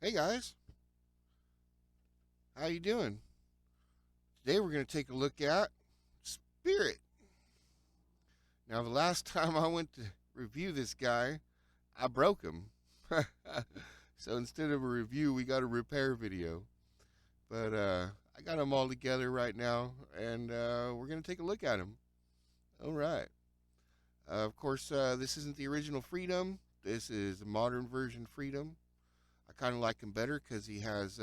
Hey guys, how you doing? Today we're going to take a look at Spirit. Now the last time I went to review this guy, I broke him. So instead of a review, we got a repair video. But I got them all together right now, and we're going to take a look at him. All right. Of course, this isn't the original Freedom. This is a modern version Freedom. I kind of like him better because he has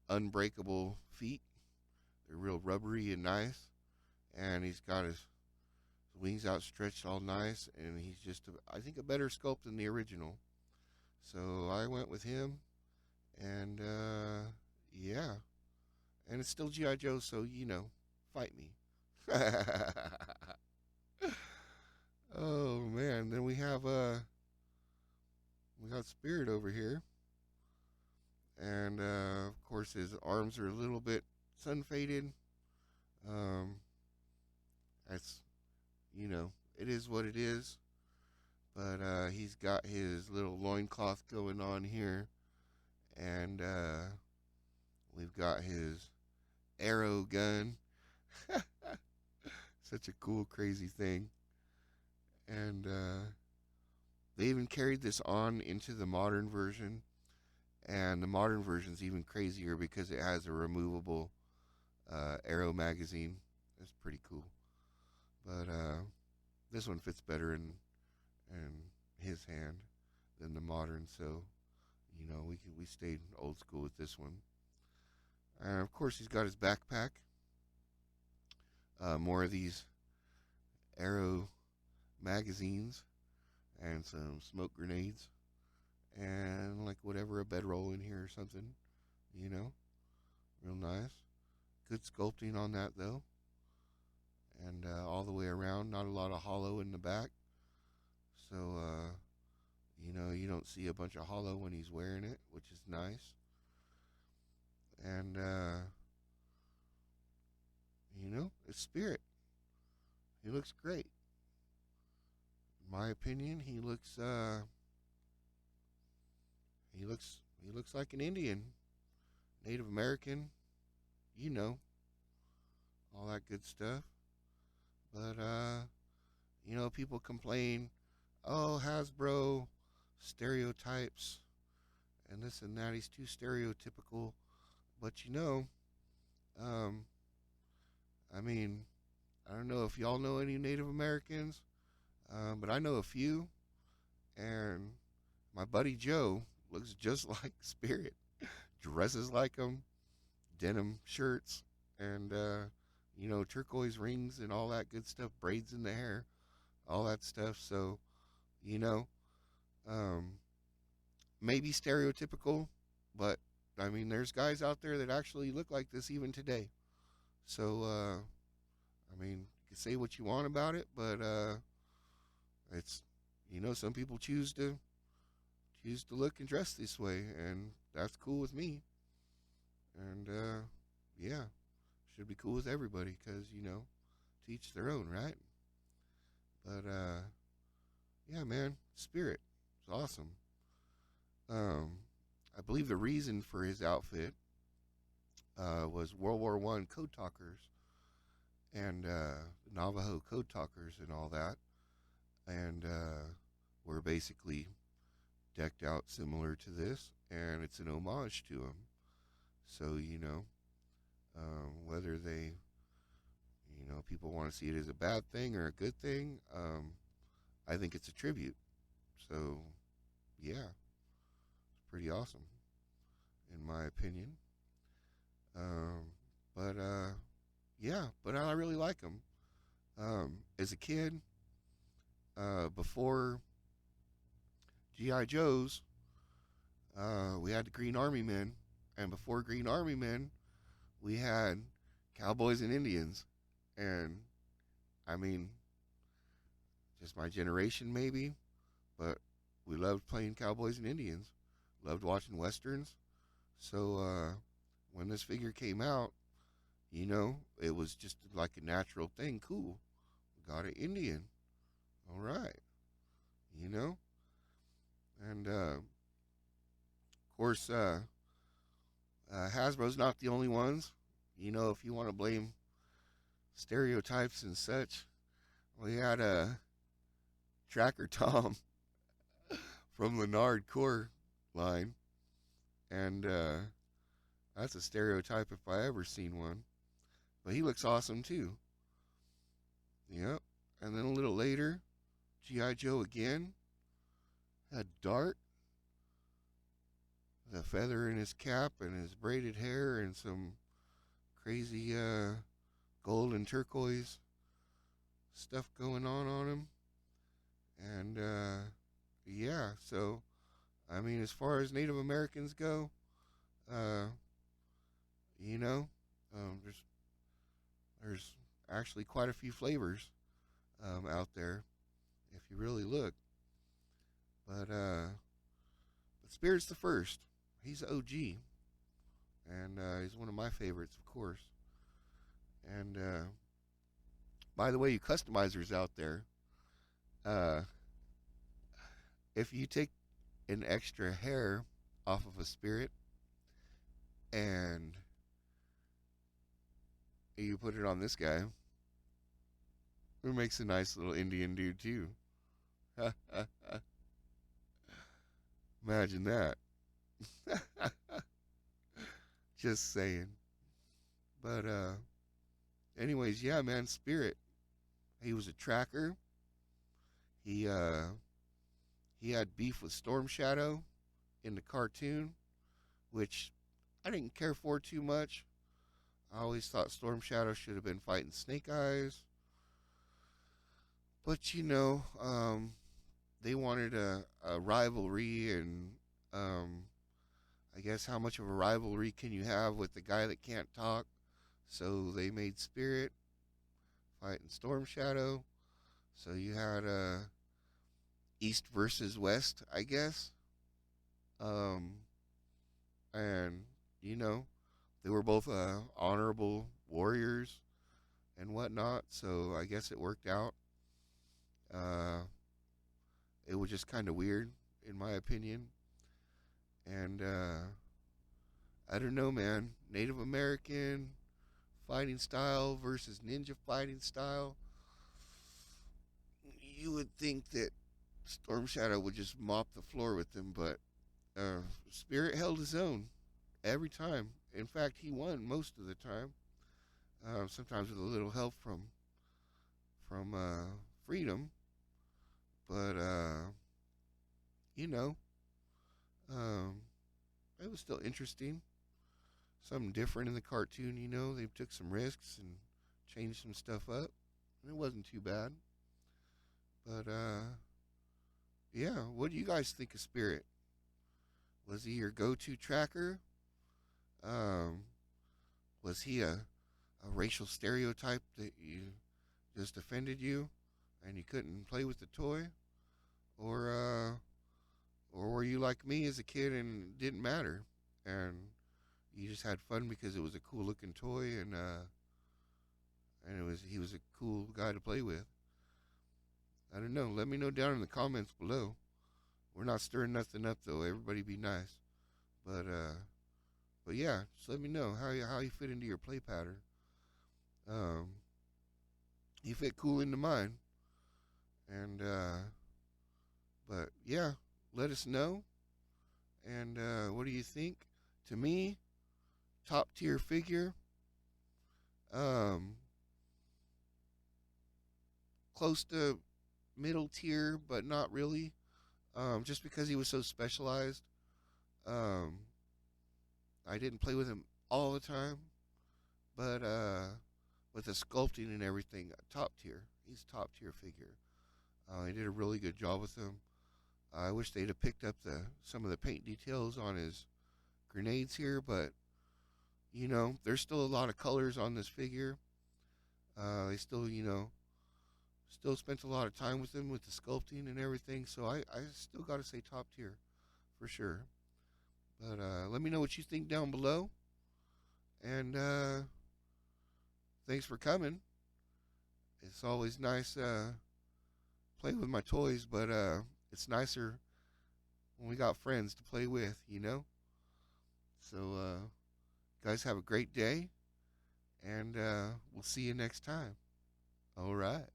unbreakable feet. They're real rubbery and nice. And he's got his wings outstretched all nice. And he's just, I think, a better sculpt than the original. So I went with him. And yeah. And it's still G.I. Joe, so, fight me. Oh, man. Then we got Spirit over here. And of course, his arms are a little bit sun faded. Um, that's it is what it is. But he's got his little loincloth going on here. And we've got his arrow gun. Such a cool, crazy thing. And they even carried this on into the modern version. And the modern version is even crazier because it has a removable arrow magazine. That's pretty cool. But this one fits better in his hand than the modern. So we stayed old school with this one. And of course, he's got his backpack. More of these arrow magazines and some smoke grenades and like whatever, a bedroll in here or something. You know, real nice. Good sculpting on that though, and all the way around. Not a lot of hollow in the back, so you don't see a bunch of hollow when he's wearing it, which is nice. And it's Spirit. He looks great. In my opinion, he looks like an Indian, Native American, you know, all that good stuff. But people complain, oh, Hasbro stereotypes and this and that. He's too stereotypical. But um, I mean, I don't know if y'all know any Native Americans, but I know a few, and my buddy Joe looks just like Spirit, dresses like him, denim shirts, and turquoise rings and all that good stuff, braids in the hair, all that stuff. So, you know, um, maybe stereotypical, but I mean, there's guys out there that actually look like this even today. So, I mean, you can say what you want about it, but it's some people choose to look and dress this way, and that's cool with me. And yeah, should be cool with everybody because teach their own, right? But yeah, man, Spirit, it's awesome. Um, I believe the reason for his outfit was World War I code talkers and Navajo code talkers and all that, and were basically decked out similar to this, and it's an homage to him. So whether people want to see it as a bad thing or a good thing, I think it's a tribute. So yeah, it's pretty awesome in my opinion. Um, but yeah, but I really like him. As a kid, before GI Joes, we had the Green Army Men, and before Green Army Men, we had Cowboys and Indians, and I mean, just my generation maybe, but we loved playing Cowboys and Indians, loved watching westerns. So when this figure came out, it was just like a natural thing. Cool, got an Indian, all right, you know, and course, Hasbro's not the only ones. You know, if you want to blame stereotypes and such, we had a Tracker Tom from Leonard Core line, and that's a stereotype if I ever seen one. But he looks awesome too. Yep. And then a little later, G.I. Joe again had Dart, the feather in his cap and his braided hair and some crazy gold and turquoise stuff going on him. And yeah, so I mean, as far as Native Americans go, uh, you know, there's actually quite a few flavors out there if you really look. But Spirit's the first. He's OG, and he's one of my favorites, of course. And by the way, you customizers out there, uh, if you take an extra hair off of a Spirit and you put it on this guy, it makes a nice little Indian dude too. Imagine that. Just saying. But anyways, yeah, man, Spirit. He was a tracker. He he had beef with Storm Shadow in the cartoon, which I didn't care for too much. I always thought Storm Shadow should have been fighting Snake Eyes. But they wanted a rivalry, and I guess how much of a rivalry can you have with the guy that can't talk? So they made Spirit fighting Storm Shadow. So you had East versus West, I guess. Um, and they were both honorable warriors and whatnot. So I guess it worked out. Uh, it was just kind of weird, in my opinion. And I don't know, man. Native American fighting style versus ninja fighting style. You would think that Storm Shadow would just mop the floor with them, but Spirit held his own every time. In fact, he won most of the time. Sometimes with a little help from Freedom, but you know, um, it was still interesting. Something different in the cartoon. They took some risks and changed some stuff up. It wasn't too bad. But yeah, what do you guys think of Spirit? Was he your go-to tracker? Um, was he a racial stereotype that you just offended you and you couldn't play with the toy? Or were you like me as a kid and it didn't matter and you just had fun because it was a cool looking toy and he was a cool guy to play with? I don't know. Let me know down in the comments below. We're not stirring nothing up though. Everybody be nice. But yeah, just let me know how you fit into your play pattern. Um, you fit cool into mine, and but yeah, let us know. And what do you think? To me, top tier figure. Um, close to middle tier, but not really. Just because he was so specialized. Um, I didn't play with him all the time, but with the sculpting and everything, top tier. He's a top tier figure. They did a really good job with him. I wish they'd have picked up some of the paint details on his grenades here, but there's still a lot of colors on this figure. They still spent a lot of time with him with the sculpting and everything, so I still got to say top tier for sure. But let me know what you think down below, and thanks for coming. It's always nice playing with my toys, but it's nicer when we got friends to play with. So, guys, have a great day, and we'll see you next time. All right.